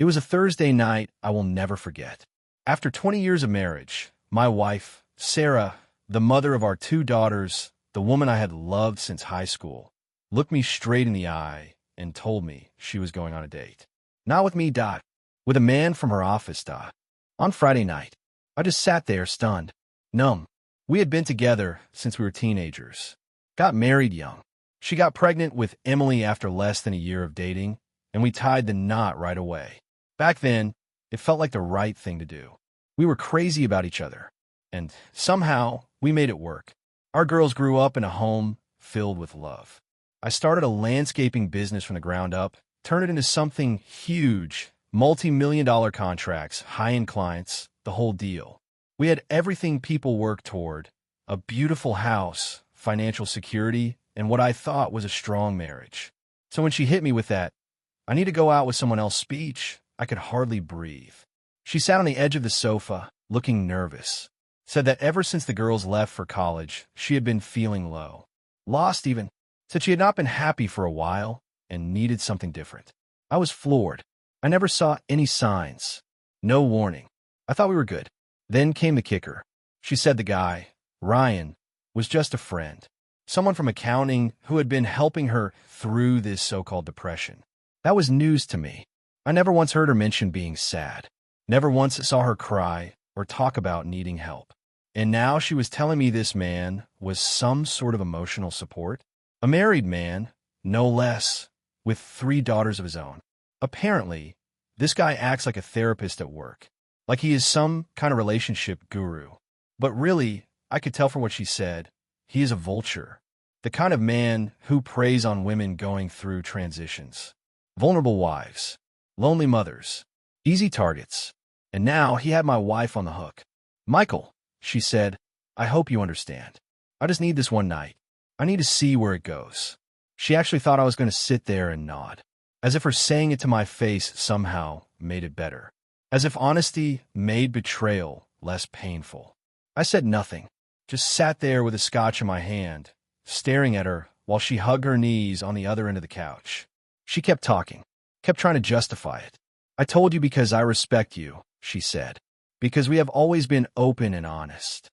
It was a Thursday night I will never forget. After 20 years of marriage, my wife, Sarah, the mother of our two daughters, the woman I had loved since high school, looked me straight in the eye and told me she was going on a date. Not with me, Dot. With a man from her office, Dot. On Friday night, I just sat there stunned, numb. We had been together since we were teenagers. Got married young. She got pregnant with Emily after less than a year of dating, and we tied the knot right away. Back then, it felt like the right thing to do. We were crazy about each other, and somehow we made it work. Our girls grew up in a home filled with love. I started a landscaping business from the ground up, turned it into something huge, multi-million-dollar contracts, high-end clients, the whole deal. We had everything people work toward, a beautiful house, financial security, and what I thought was a strong marriage. So when she hit me with that, "I need to go out with someone else" speech, I could hardly breathe. She sat on the edge of the sofa, looking nervous, said that ever since the girls left for college, she had been feeling low. Lost even. Said she had not been happy for a while and needed something different. I was floored. I never saw any signs. No warning. I thought we were good. Then came the kicker. She said the guy, Ryan, was just a friend. Someone from accounting who had been helping her through this so-called depression. That was news to me. I never once heard her mention being sad. Never once saw her cry or talk about needing help. And now she was telling me this man was some sort of emotional support. A married man, no less, with 3 daughters of his own. Apparently, this guy acts like a therapist at work, like he is some kind of relationship guru. But really, I could tell from what she said, he is a vulture. The kind of man who preys on women going through transitions. Vulnerable wives. Lonely mothers. Easy targets. And now he had my wife on the hook. "Michael," she said, "I hope you understand. I just need this one night. I need to see where it goes." She actually thought I was going to sit there and nod, as if her saying it to my face somehow made it better. As if honesty made betrayal less painful. I said nothing, just sat there with a scotch in my hand, staring at her while she hugged her knees on the other end of the couch. She kept talking, kept trying to justify it. "I told you because I respect you," she said, "because we have always been open and honest."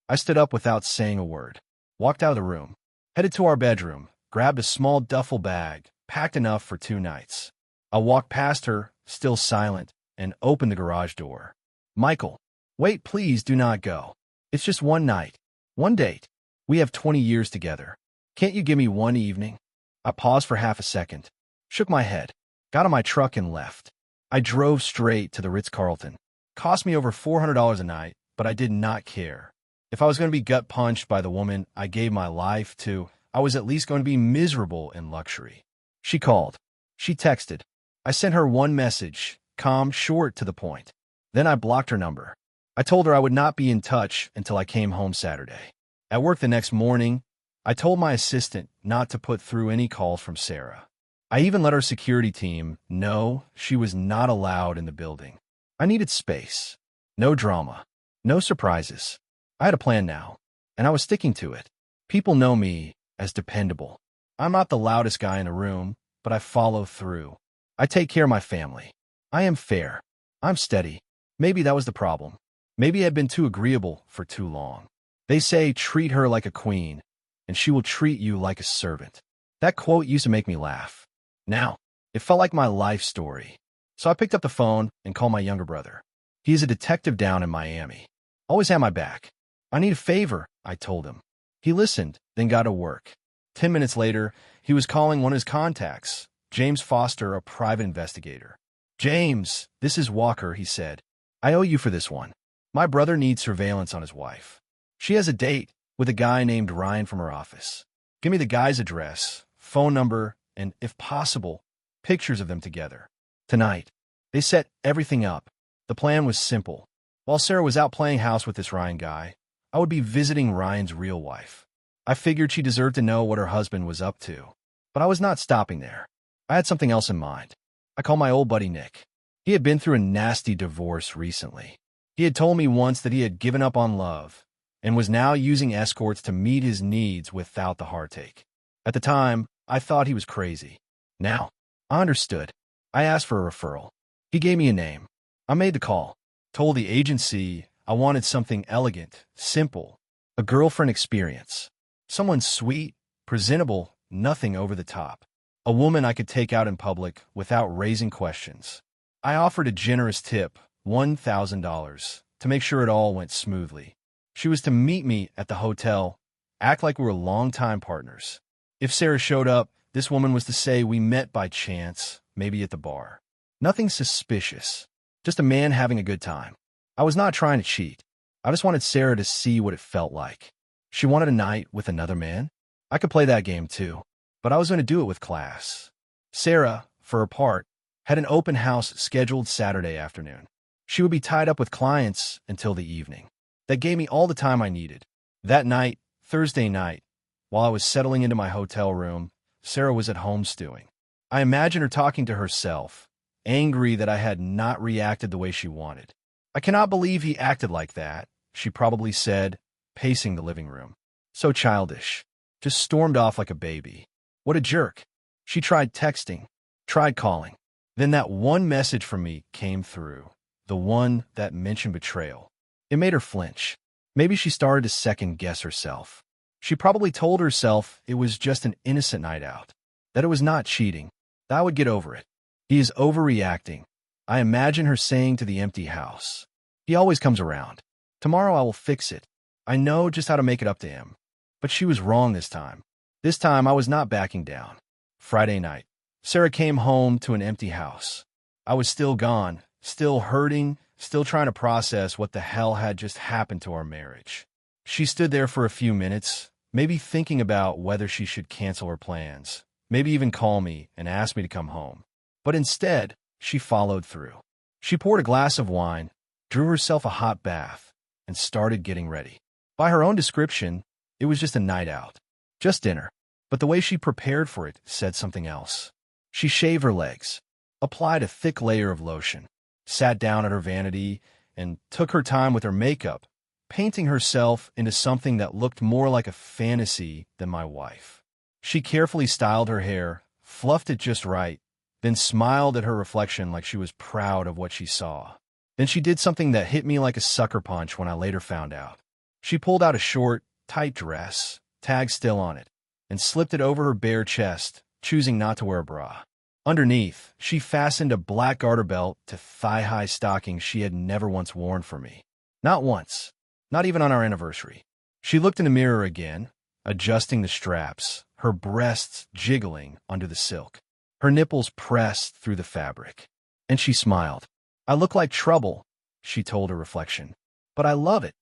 I stood up without saying a word, walked out of the room, headed to our bedroom, grabbed a small duffel bag, packed enough for 2 nights. I walked past her, still silent, and opened the garage door. "Michael, wait, please do not go. It's just one night, one date. We have 20 years together. Can't you give me one evening?" I paused for half a second, shook my head, got in my truck and left. I drove straight to the Ritz-Carlton. Cost me over $400 a night, but I did not care. If I was going to be gut-punched by the woman I gave my life to, I was at least going to be miserable in luxury. She called. She texted. I sent her one message, calm, short, to the point. Then I blocked her number. I told her I would not be in touch until I came home Saturday. At work the next morning, I told my assistant not to put through any calls from Sarah. I even let our security team know she was not allowed in the building. I needed space. No drama. No surprises. I had a plan now, and I was sticking to it. People know me as dependable. I'm not the loudest guy in a room, but I follow through. I take care of my family. I am fair. I'm steady. Maybe that was the problem. Maybe I'd been too agreeable for too long. They say treat her like a queen, and she will treat you like a servant. That quote used to make me laugh. Now, it felt like my life story. So I picked up the phone and called my younger brother. He is a detective down in Miami. Always had my back. "I need a favor," I told him. He listened, then got to work. 10 minutes later, he was calling one of his contacts, James Foster, a private investigator. "James, this is Walker," he said. "I owe you for this one. My brother needs surveillance on his wife. She has a date with a guy named Ryan from her office. Give me the guy's address, phone number, and, if possible, pictures of them together. Tonight." They set everything up. The plan was simple. While Sarah was out playing house with this Ryan guy, I would be visiting Ryan's real wife. I figured she deserved to know what her husband was up to. But I was not stopping there. I had something else in mind. I called my old buddy Nick. He had been through a nasty divorce recently. He had told me once that he had given up on love and was now using escorts to meet his needs without the heartache. At the time, I thought he was crazy. Now, I understood. I asked for a referral. He gave me a name. I made the call. Told the agency I wanted something elegant, simple, a girlfriend experience. Someone sweet, presentable, nothing over the top. A woman I could take out in public without raising questions. I offered a generous tip, $1,000, to make sure it all went smoothly. She was to meet me at the hotel, act like we were longtime partners. If Sarah showed up, this woman was to say we met by chance, maybe at the bar. Nothing suspicious, just a man having a good time. I was not trying to cheat. I just wanted Sarah to see what it felt like. She wanted a night with another man? I could play that game too, but I was going to do it with class. Sarah, for her part, had an open house scheduled Saturday afternoon. She would be tied up with clients until the evening. That gave me all the time I needed. That night, Thursday night, while I was settling into my hotel room, Sarah was at home stewing. I imagined her talking to herself, angry that I had not reacted the way she wanted. I cannot believe he acted like that, she probably said, pacing the living room. So childish. Just stormed off like a baby. What a jerk. She tried texting, tried calling. Then that one message from me came through, the one that mentioned betrayal. It made her flinch. Maybe she started to second-guess herself. She probably told herself it was just an innocent night out, that it was not cheating, that I would get over it. He is overreacting. I imagine her saying to the empty house, he always comes around. Tomorrow I will fix it. I know just how to make it up to him. But she was wrong this time. This time I was not backing down. Friday night. Sarah came home to an empty house. I was still gone, still hurting, still trying to process what the hell had just happened to our marriage. She stood there for a few minutes, maybe thinking about whether she should cancel her plans, maybe even call me and ask me to come home. But instead, she followed through. She poured a glass of wine, drew herself a hot bath, and started getting ready. By her own description, it was just a night out, just dinner. But the way she prepared for it said something else. She shaved her legs, applied a thick layer of lotion, sat down at her vanity, and took her time with her makeup, painting herself into something that looked more like a fantasy than my wife. She carefully styled her hair, fluffed it just right, then smiled at her reflection like she was proud of what she saw. Then she did something that hit me like a sucker punch when I later found out. She pulled out a short, tight dress, tag still on it, and slipped it over her bare chest, choosing not to wear a bra. Underneath, she fastened a black garter belt to thigh-high stockings she had never once worn for me. Not once. Not even on our anniversary. She looked in the mirror again, adjusting the straps, her breasts jiggling under the silk, her nipples pressed through the fabric. And she smiled. I look like trouble, she told her reflection. But I love it.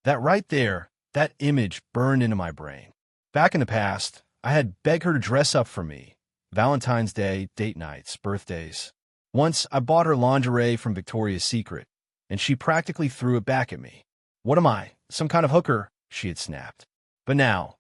That right there, that image burned into my brain. Back in the past, I had begged her to dress up for me. Valentine's Day, date nights, birthdays. Once, I bought her lingerie from Victoria's Secret, and she practically threw it back at me. What am I, some kind of hooker? She had snapped. But now,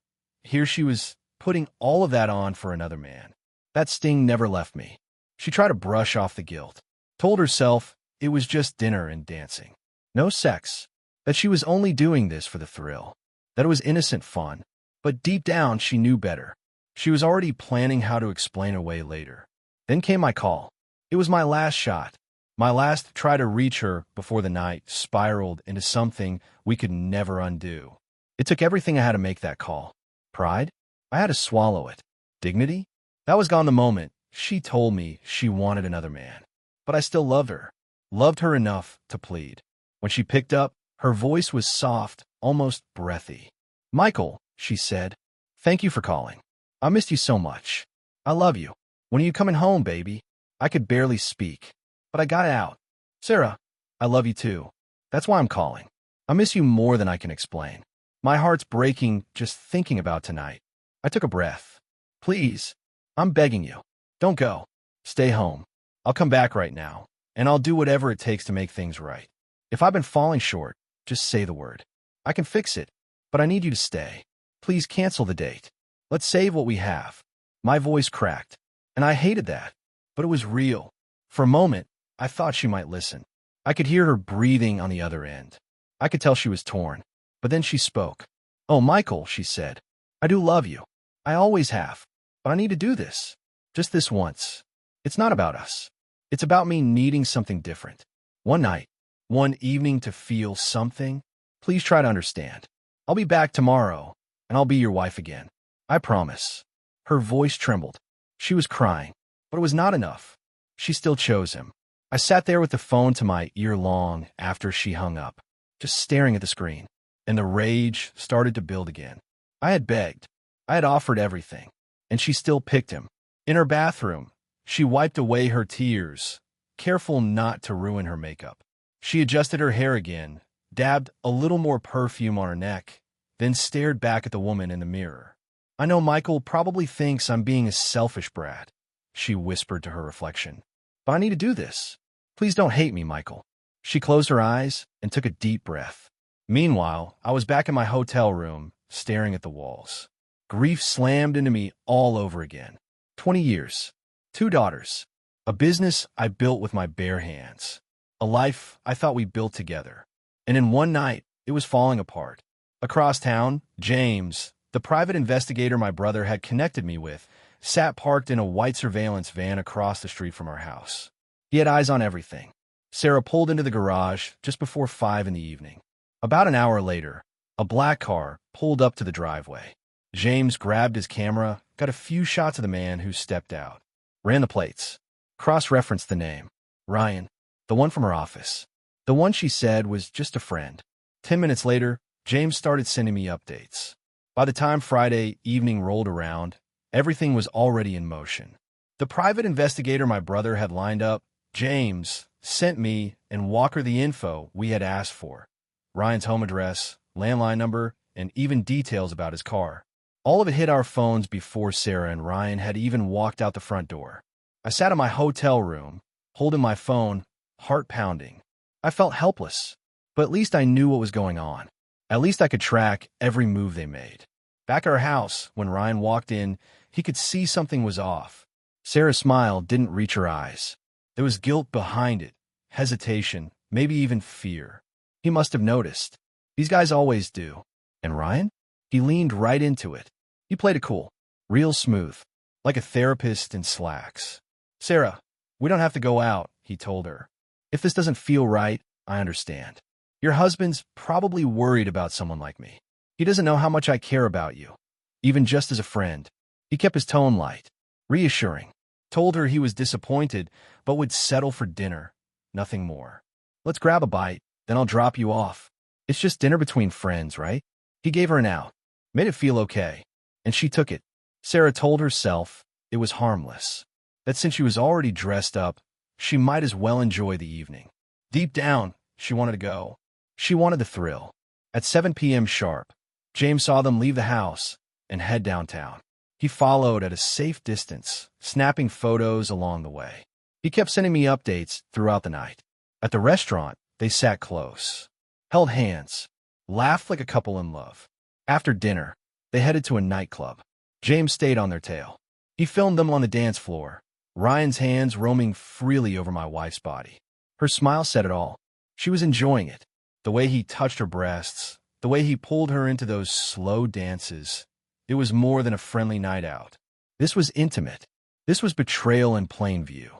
here she was putting all of that on for another man. That sting never left me. She tried to brush off the guilt, told herself it was just dinner and dancing. No sex, that she was only doing this for the thrill, that it was innocent fun. But deep down, she knew better. She was already planning how to explain away later. Then came my call. It was my last shot. My last try to reach her before the night spiraled into something we could never undo. It took everything I had to make that call. Pride? I had to swallow it. Dignity? That was gone the moment she told me she wanted another man. But I still loved her. Loved her enough to plead. When she picked up, her voice was soft, almost breathy. Michael, she said, thank you for calling. I missed you so much. I love you. When are you coming home, baby? I could barely speak, but I got out. Sarah, I love you too. That's why I'm calling. I miss you more than I can explain. My heart's breaking just thinking about tonight. I took a breath. Please, I'm begging you. Don't go. Stay home. I'll come back right now, and I'll do whatever it takes to make things right. If I've been falling short, just say the word. I can fix it, but I need you to stay. Please cancel the date. Let's save what we have. My voice cracked, and I hated that, but it was real. For a moment, I thought she might listen. I could hear her breathing on the other end. I could tell she was torn, but then she spoke. Oh, Michael, she said, I do love you. I always have, but I need to do this. Just this once. It's not about us. It's about me needing something different. One night, one evening to feel something. Please try to understand. I'll be back tomorrow, and I'll be your wife again. I promise. Her voice trembled. She was crying, but it was not enough. She still chose him. I sat there with the phone to my ear long after she hung up, just staring at the screen, and the rage started to build again. I had begged. I had offered everything, and she still picked him. In her bathroom, she wiped away her tears, careful not to ruin her makeup. She adjusted her hair again, dabbed a little more perfume on her neck, then stared back at the woman in the mirror. I know Michael probably thinks I'm being a selfish brat, she whispered to her reflection. But I need to do this. Please don't hate me, Michael. She closed her eyes and took a deep breath. Meanwhile, I was back in my hotel room, staring at the walls. Grief slammed into me all over again. 20 years, 2 daughters, a business I built with my bare hands, a life I thought we built together. And in one night, it was falling apart. Across town, James, the private investigator my brother had connected me with, sat parked in a white surveillance van across the street from our house. He had eyes on everything. Sarah pulled into the garage just before 5 in the evening. About an hour later, a black car pulled up to the driveway. James grabbed his camera, got a few shots of the man who stepped out, ran the plates, cross-referenced the name. Ryan, the one from her office. The one she said was just a friend. 10 minutes later, James started sending me updates. By the time Friday evening rolled around, everything was already in motion. The private investigator my brother had lined up, James, sent me and Walker the info we had asked for. Ryan's home address, landline number, and even details about his car. All of it hit our phones before Sarah and Ryan had even walked out the front door. I sat in my hotel room, holding my phone, heart pounding. I felt helpless, but at least I knew what was going on. At least I could track every move they made. Back at our house, when Ryan walked in, he could see something was off. Sarah's smile didn't reach her eyes. There was guilt behind it, hesitation, maybe even fear. He must have noticed. These guys always do. And Ryan? He leaned right into it. He played it cool, real smooth, like a therapist in slacks. Sarah, we don't have to go out, he told her. If this doesn't feel right, I understand. Your husband's probably worried about someone like me. He doesn't know how much I care about you, even just as a friend. He kept his tone light, reassuring. Told her he was disappointed, but would settle for dinner, nothing more. Let's grab a bite, then I'll drop you off. It's just dinner between friends, right? He gave her an out, made it feel okay, and she took it. Sarah told herself it was harmless, that since she was already dressed up, she might as well enjoy the evening. Deep down, she wanted to go. She wanted the thrill. At 7 p.m. sharp, James saw them leave the house and head downtown. He followed at a safe distance, snapping photos along the way. He kept sending me updates throughout the night. At the restaurant, they sat close, held hands, laughed like a couple in love. After dinner, they headed to a nightclub. James stayed on their tail. He filmed them on the dance floor, Ryan's hands roaming freely over my wife's body. Her smile said it all. She was enjoying it. The way he touched her breasts, the way he pulled her into those slow dances. It was more than a friendly night out. This was intimate. This was betrayal in plain view.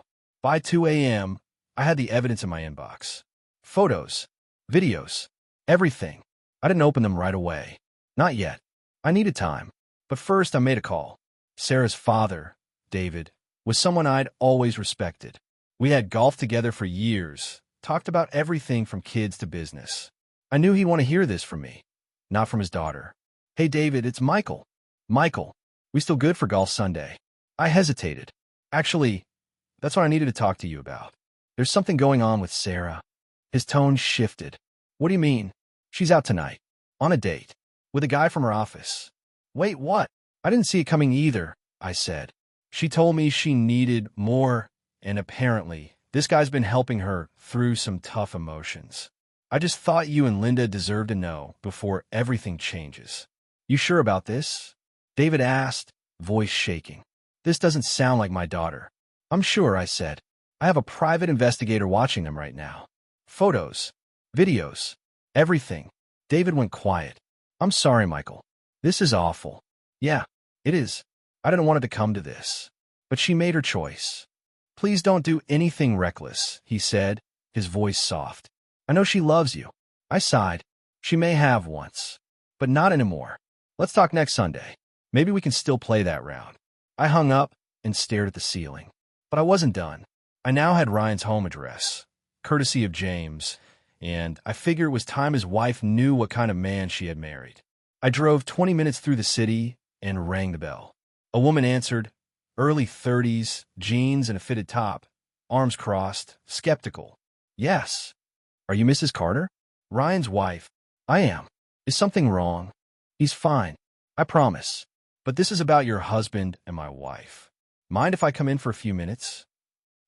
By 2 a.m., I had the evidence in my inbox. Photos, videos, everything. I didn't open them right away. Not yet. I needed time. But first, I made a call. Sarah's father, David, was someone I'd always respected. We had golfed together for years, talked about everything from kids to business. I knew he'd want to hear this from me, not from his daughter. Hey, David, it's Michael. Michael, we still good for golf Sunday? I hesitated. Actually, that's what I needed to talk to you about. There's something going on with Sarah. His tone shifted. What do you mean? She's out tonight. On a date. With a guy from her office. Wait, what? I didn't see it coming either, I said. She told me she needed more, and apparently, this guy's been helping her through some tough emotions. I just thought you and Linda deserved to know before everything changes. You sure about this? David asked, voice shaking. This doesn't sound like my daughter. I'm sure, I said. I have a private investigator watching them right now. Photos, videos, everything. David went quiet. I'm sorry, Michael. This is awful. Yeah, it is. I didn't want it to come to this. But she made her choice. Please don't do anything reckless, he said, his voice soft. I know she loves you. I sighed. She may have once, but not anymore. Let's talk next Sunday. Maybe we can still play that round. I hung up and stared at the ceiling. But I wasn't done. I now had Ryan's home address, courtesy of James, and I figured it was time his wife knew what kind of man she had married. I drove 20 minutes through the city and rang the bell. A woman answered, early 30s, jeans and a fitted top, arms crossed, skeptical. Yes. Are you Mrs. Carter? Ryan's wife. I am. Is something wrong? He's fine. I promise. But this is about your husband and my wife. Mind if I come in for a few minutes?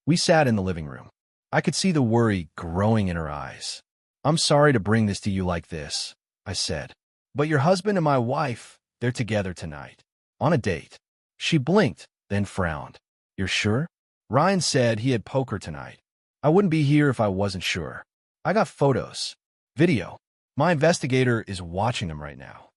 We sat in the living room. I could see the worry growing in her eyes. I'm sorry to bring this to you like this, I said. But your husband and my wife, they're together tonight. On a date. She blinked, then frowned. You're sure? Ryan said he had poker tonight. I wouldn't be here if I wasn't sure. I got photos. Video. My investigator is watching them right now.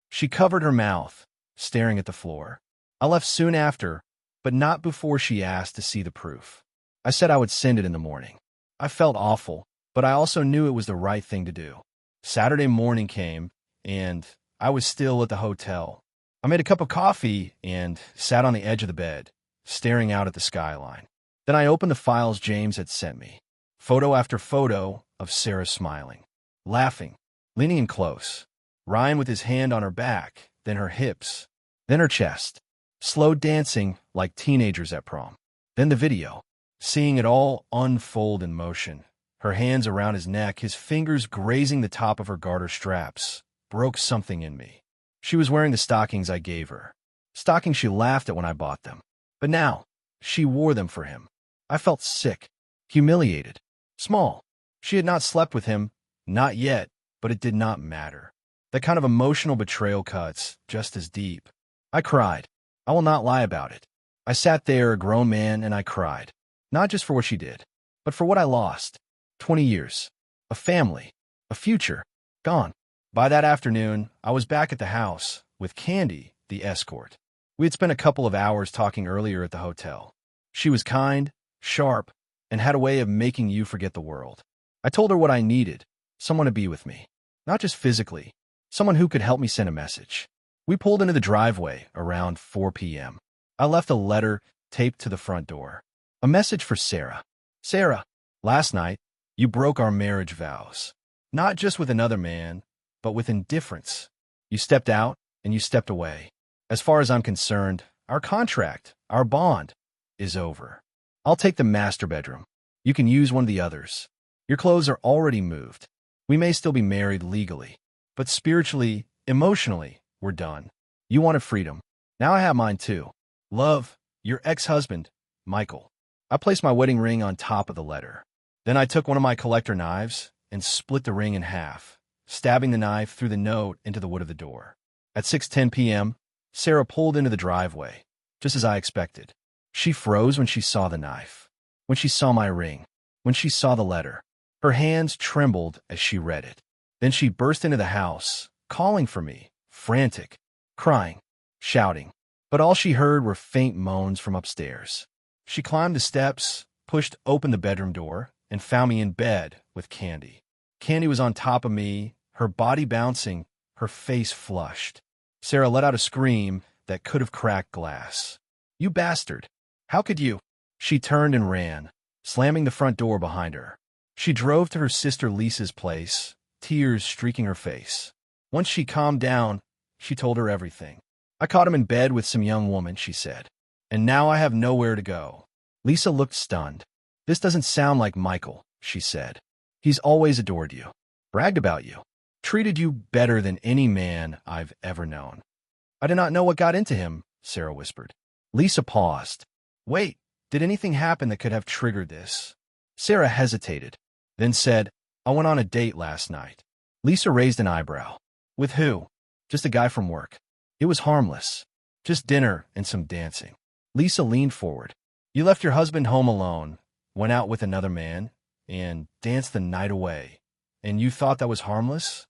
She covered her mouth, staring at the floor. I left soon after, but not before she asked to see the proof. I said I would send it in the morning. I felt awful, but I also knew it was the right thing to do. Saturday morning came, and I was still at the hotel. I made a cup of coffee and sat on the edge of the bed, staring out at the skyline. Then I opened the files James had sent me. Photo after photo of Sarah smiling, laughing, leaning in close. Ryan with his hand on her back, then her hips, then her chest. Slow dancing like teenagers at prom. Then the video. Seeing it all unfold in motion. Her hands around his neck, his fingers grazing the top of her garter straps, broke something in me. She was wearing the stockings I gave her. Stockings she laughed at when I bought them. But now, she wore them for him. I felt sick, humiliated, small. She had not slept with him, not yet, but it did not matter. That kind of emotional betrayal cuts just as deep. I cried. I will not lie about it. I sat there, a grown man, and I cried. Not just for what she did, but for what I lost. 20 years. A family. A future. Gone. By that afternoon, I was back at the house with Candy, the escort. We had spent a couple of hours talking earlier at the hotel. She was kind, sharp, and had a way of making you forget the world. I told her what I needed, someone to be with me. Not just physically, someone who could help me send a message. We pulled into the driveway around 4 p.m. I left a letter taped to the front door. A message for Sarah. Sarah, last night, you broke our marriage vows. Not just with another man, but with indifference. You stepped out and you stepped away. As far as I'm concerned, our contract, our bond, is over. I'll take the master bedroom. You can use one of the others. Your clothes are already moved. We may still be married legally, but spiritually, emotionally, we're done. You wanted freedom. Now I have mine too. Love, your ex-husband, Michael. I placed my wedding ring on top of the letter. Then I took one of my collector knives and split the ring in half, stabbing the knife through the note into the wood of the door. At 6:10 p.m., Sarah pulled into the driveway, just as I expected. She froze when she saw the knife, when she saw my ring, when she saw the letter. Her hands trembled as she read it. Then she burst into the house, calling for me, frantic, crying, shouting. But all she heard were faint moans from upstairs. She climbed the steps, pushed open the bedroom door, and found me in bed with Candy. Candy was on top of me, her body bouncing, her face flushed. Sarah let out a scream that could have cracked glass. You bastard! How could you? She turned and ran, slamming the front door behind her. She drove to her sister Lisa's place, tears streaking her face. Once she calmed down, she told her everything. I caught him in bed with some young woman, she said. And now I have nowhere to go. Lisa looked stunned. This doesn't sound like Michael, she said. He's always adored you, bragged about you, treated you better than any man I've ever known. I did not know what got into him, Sarah whispered. Lisa paused. Wait, did anything happen that could have triggered this? Sarah hesitated, then said, I went on a date last night. Lisa raised an eyebrow. With who? Just a guy from work. It was harmless. Just dinner and some dancing. Lisa leaned forward. You left your husband home alone, went out with another man, and danced the night away. And you thought that was harmless?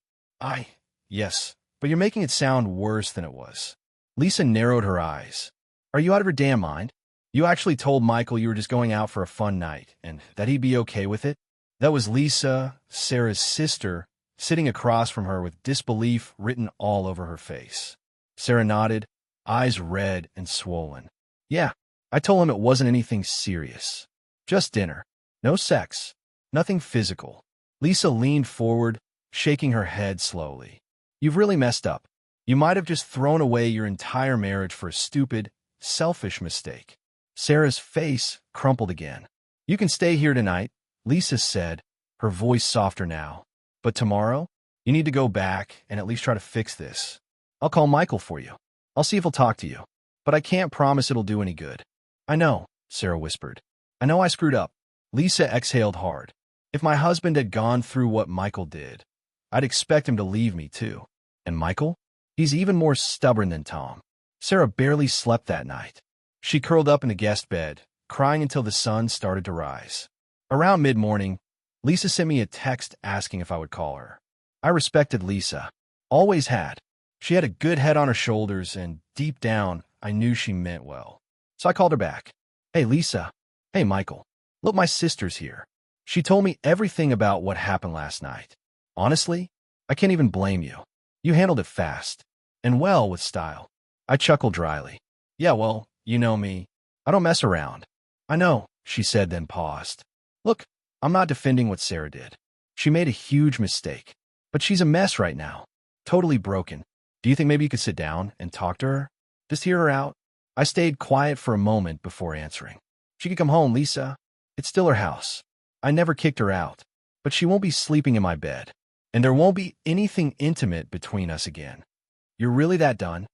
Yes, but you're making it sound worse than it was. Lisa narrowed her eyes. Are you out of your damn mind? You actually told Michael you were just going out for a fun night and that he'd be okay with it? That was Lisa, Sarah's sister, sitting across from her with disbelief written all over her face. Sarah nodded, eyes red and swollen. Yeah, I told him it wasn't anything serious. Just dinner. No sex. Nothing physical. Lisa leaned forward, shaking her head slowly. You've really messed up. You might have just thrown away your entire marriage for a stupid, selfish mistake. Sarah's face crumpled again. You can stay here tonight, Lisa said, her voice softer now. But tomorrow, you need to go back and at least try to fix this. I'll call Michael for you. I'll see if he'll talk to you. But I can't promise it'll do any good. I know, Sarah whispered. I know I screwed up. Lisa exhaled hard. If my husband had gone through what Michael did, I'd expect him to leave me too. And Michael? He's even more stubborn than Tom. Sarah barely slept that night. She curled up in the guest bed, crying until the sun started to rise. Around mid-morning, Lisa sent me a text asking if I would call her. I respected Lisa. Always had. She had a good head on her shoulders, and deep down, I knew she meant well. So I called her back. Hey, Lisa. Hey, Michael. Look, my sister's here. She told me everything about what happened last night. Honestly, I can't even blame you. You handled it fast. And well, with style. I chuckled dryly. Yeah, well, you know me. I don't mess around. I know, she said, then paused. Look, I'm not defending what Sarah did. She made a huge mistake. But she's a mess right now. Totally broken. Do you think maybe you could sit down and talk to her? Just hear her out? I stayed quiet for a moment before answering. She could come home, Lisa. It's still her house. I never kicked her out. But she won't be sleeping in my bed. And there won't be anything intimate between us again. You're really that done?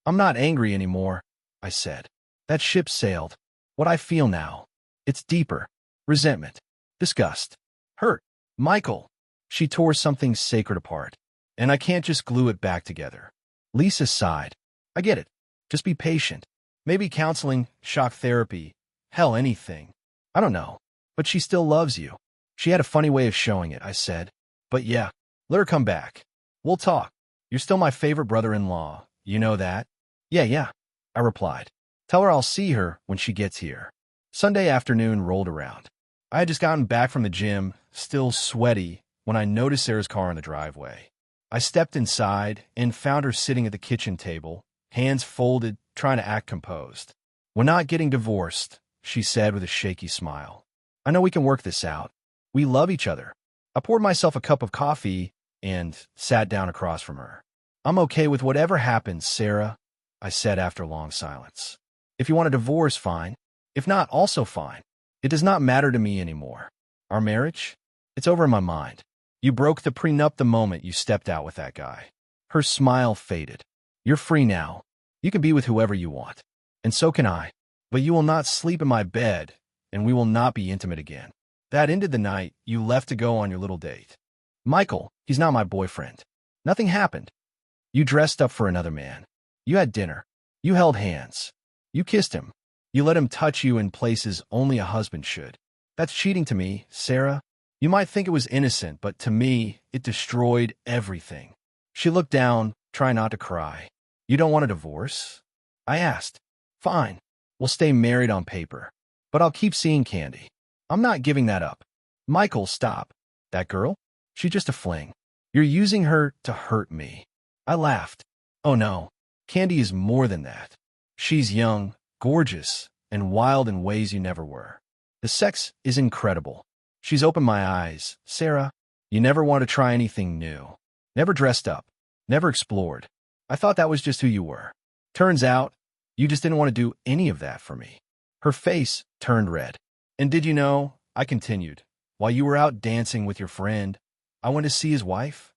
I'm not angry anymore, I said. That ship sailed. What I feel now, it's deeper. Resentment. Disgust. Hurt. Michael. She tore something sacred apart. And I can't just glue it back together. Lisa sighed. I get it. Just be patient. Maybe counseling, shock therapy, hell, anything. I don't know. But she still loves you. She had a funny way of showing it, I said. But yeah, let her come back. We'll talk. You're still my favorite brother-in-law. You know that? Yeah, I replied. Tell her I'll see her when she gets here. Sunday afternoon rolled around. I had just gotten back from the gym, still sweaty, when I noticed Sarah's car in the driveway. I stepped inside and found her sitting at the kitchen table, hands folded, trying to act composed. We're not getting divorced, she said with a shaky smile. I know we can work this out. We love each other. I poured myself a cup of coffee and sat down across from her. I'm okay with whatever happens, Sarah, I said after a long silence. If you want a divorce, fine. If not, also fine. It does not matter to me anymore. Our marriage? It's over in my mind. You broke the prenup the moment you stepped out with that guy. Her smile faded. You're free now. You can be with whoever you want. And so can I. But you will not sleep in my bed, and we will not be intimate again. That ended the night you left to go on your little date. Michael, he's not my boyfriend. Nothing happened. You dressed up for another man. You had dinner. You held hands. You kissed him. You let him touch you in places only a husband should. That's cheating to me, Sarah. You might think it was innocent, but to me, it destroyed everything. She looked down, trying not to cry. You don't want a divorce? I asked. Fine. We'll stay married on paper. But I'll keep seeing Candy. I'm not giving that up. Michael, stop. That girl? She's just a fling. You're using her to hurt me. I laughed. Oh no. Candy is more than that. She's young, gorgeous, and wild in ways you never were. The sex is incredible. She's opened my eyes. Sarah, you never want to try anything new. Never dressed up. Never explored. I thought that was just who you were. Turns out, you just didn't want to do any of that for me. Her face turned red. And did you know, I continued, while you were out dancing with your friend, I went to see his wife?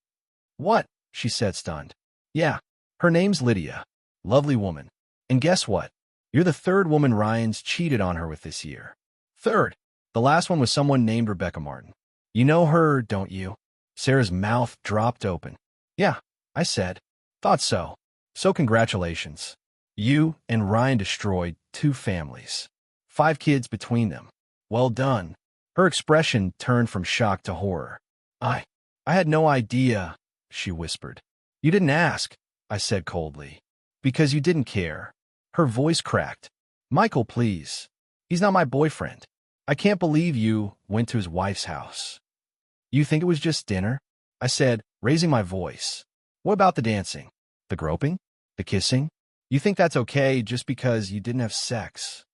What? She said, stunned. Yeah, her name's Lydia. Lovely woman. And guess what? You're the third woman Ryan's cheated on her with this year. Third. The last one was someone named Rebecca Martin. You know her, don't you? Sarah's mouth dropped open. Yeah, I said. Thought so. So congratulations. You and Ryan destroyed 2 families. 5 kids between them. Well done. Her expression turned from shock to horror. I had no idea, she whispered. You didn't ask, I said coldly. Because you didn't care. Her voice cracked. Michael, please. He's not my boyfriend. I can't believe you went to his wife's house. You think it was just dinner? I said, raising my voice. What about the dancing? The groping? The kissing? You think that's okay just because you didn't have sex?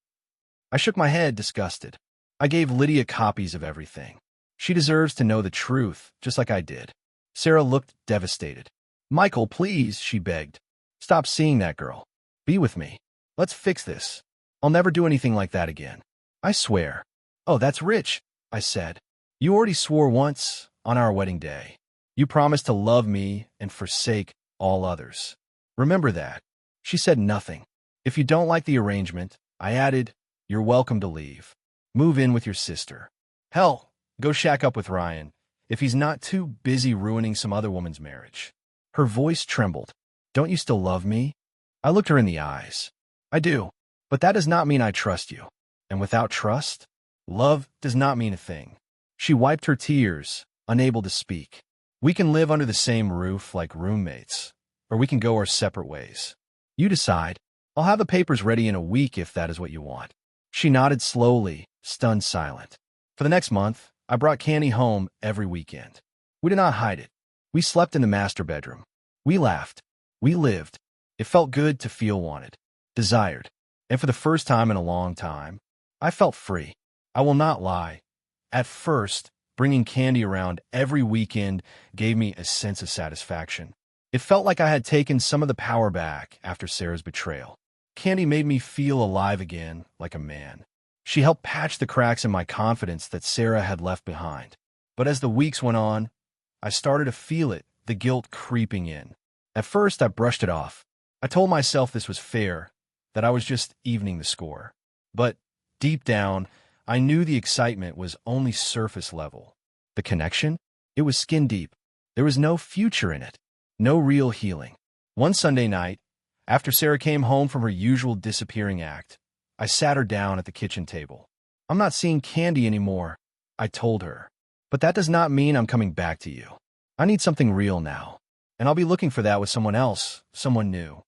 I shook my head, disgusted. I gave Lydia copies of everything. She deserves to know the truth, just like I did. Sarah looked devastated. Michael, please, she begged. Stop seeing that girl. Be with me. Let's fix this. I'll never do anything like that again. I swear. Oh, that's rich, I said. You already swore once on our wedding day. You promised to love me and forsake all others. Remember that. She said nothing. If you don't like the arrangement, I added, you're welcome to leave. Move in with your sister. Hell, go shack up with Ryan, if he's not too busy ruining some other woman's marriage. Her voice trembled. Don't you still love me? I looked her in the eyes. I do, but that does not mean I trust you. And without trust, love does not mean a thing. She wiped her tears, unable to speak. We can live under the same roof like roommates, or we can go our separate ways. You decide. I'll have the papers ready in a week if that is what you want. She nodded slowly, stunned silent. For the next month, I brought Candy home every weekend. We did not hide it. We slept in the master bedroom. We laughed. We lived. It felt good to feel wanted, desired. And for the first time in a long time, I felt free. I will not lie. At first, bringing Candy around every weekend gave me a sense of satisfaction. It felt like I had taken some of the power back after Sarah's betrayal. Candy made me feel alive again, like a man. She helped patch the cracks in my confidence that Sarah had left behind. But as the weeks went on, I started to feel it, the guilt creeping in. At first, I brushed it off. I told myself this was fair, that I was just evening the score. But deep down, I knew the excitement was only surface level. The connection? It was skin deep. There was no future in it. No real healing. One Sunday night, after Sarah came home from her usual disappearing act, I sat her down at the kitchen table. I'm not seeing Candy anymore, I told her. But that does not mean I'm coming back to you. I need something real now. And I'll be looking for that with someone else, someone new.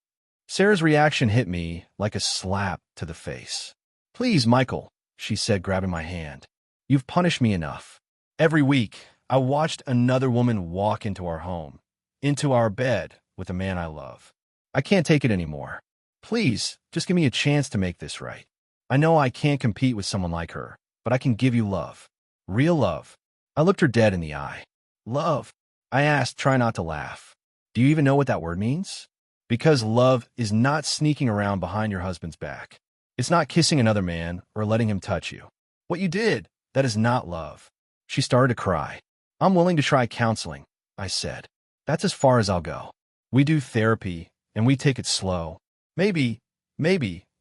Sarah's reaction hit me like a slap to the face. Please, Michael, she said, grabbing my hand. You've punished me enough. Every week, I watched another woman walk into our home, into our bed with a man I love. I can't take it anymore. Please, just give me a chance to make this right. I know I can't compete with someone like her, but I can give you love. Real love. I looked her dead in the eye. Love? I asked, try not to laugh. Do you even know what that word means? Because love is not sneaking around behind your husband's back. It's not kissing another man or letting him touch you. What you did, that is not love. She started to cry. I'm willing to try counseling, I said. That's as far as I'll go. We do therapy, and we take it slow. Maybe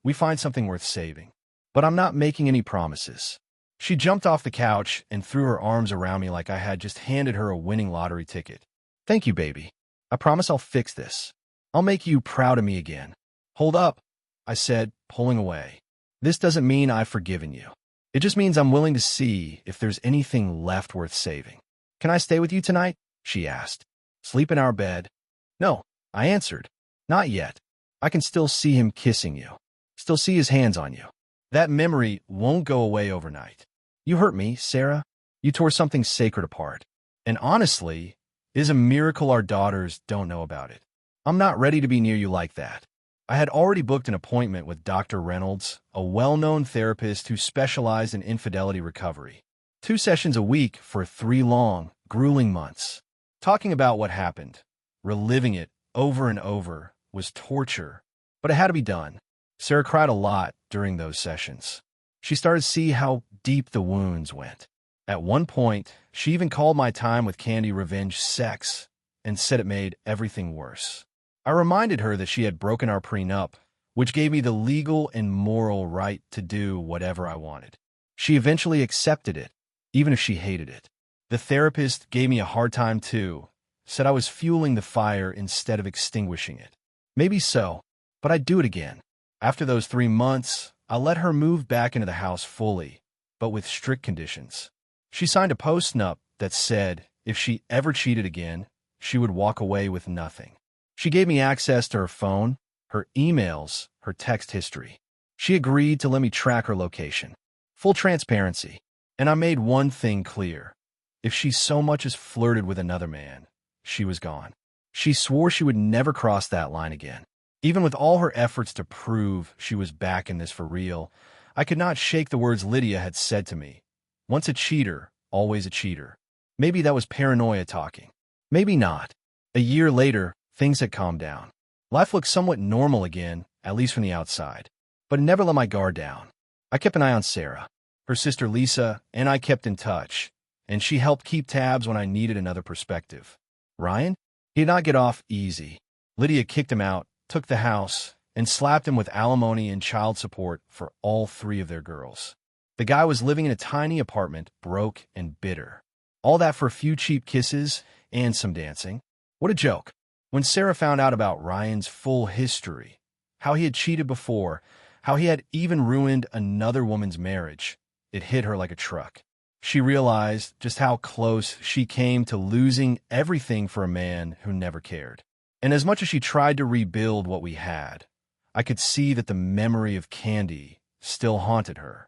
we find something worth saving. But I'm not making any promises. She jumped off the couch and threw her arms around me like I had just handed her a winning lottery ticket. Thank you, baby. I promise I'll fix this. I'll make you proud of me again. Hold up, I said, pulling away. This doesn't mean I've forgiven you. It just means I'm willing to see if there's anything left worth saving. Can I stay with you tonight? She asked. Sleep in our bed? No, I answered. Not yet. I can still see him kissing you. Still see his hands on you. That memory won't go away overnight. You hurt me, Sarah. You tore something sacred apart. And honestly, it is a miracle our daughters don't know about it. I'm not ready to be near you like that. I had already booked an appointment with Dr. Reynolds, a well-known therapist who specialized in infidelity recovery. 2 sessions a week for 3 long, grueling months. Talking about what happened, reliving it over and over, was torture, but it had to be done. Sarah cried a lot during those sessions. She started to see how deep the wounds went. At one point, she even called my time with Candy revenge sex and said it made everything worse. I reminded her that she had broken our prenup, which gave me the legal and moral right to do whatever I wanted. She eventually accepted it, even if she hated it. The therapist gave me a hard time too, said I was fueling the fire instead of extinguishing it. Maybe so, but I'd do it again. After those 3 months, I let her move back into the house fully, but with strict conditions. She signed a post-nup that said if she ever cheated again, she would walk away with nothing. She gave me access to her phone, her emails, her text history. She agreed to let me track her location. Full transparency. And I made one thing clear. If she so much as flirted with another man, she was gone. She swore she would never cross that line again. Even with all her efforts to prove she was back in this for real, I could not shake the words Lydia had said to me. Once a cheater, always a cheater. Maybe that was paranoia talking. Maybe not. A year later, things had calmed down. Life looked somewhat normal again, at least from the outside. But it never let my guard down. I kept an eye on Sarah. Her sister Lisa and I kept in touch, and she helped keep tabs when I needed another perspective. Ryan? He did not get off easy. Lydia kicked him out, took the house, and slapped him with alimony and child support for all three of their girls. The guy was living in a tiny apartment, broke and bitter. All that for a few cheap kisses and some dancing. What a joke. When Sarah found out about Ryan's full history, how he had cheated before, how he had even ruined another woman's marriage, it hit her like a truck. She realized just how close she came to losing everything for a man who never cared. And as much as she tried to rebuild what we had, I could see that the memory of Candy still haunted her.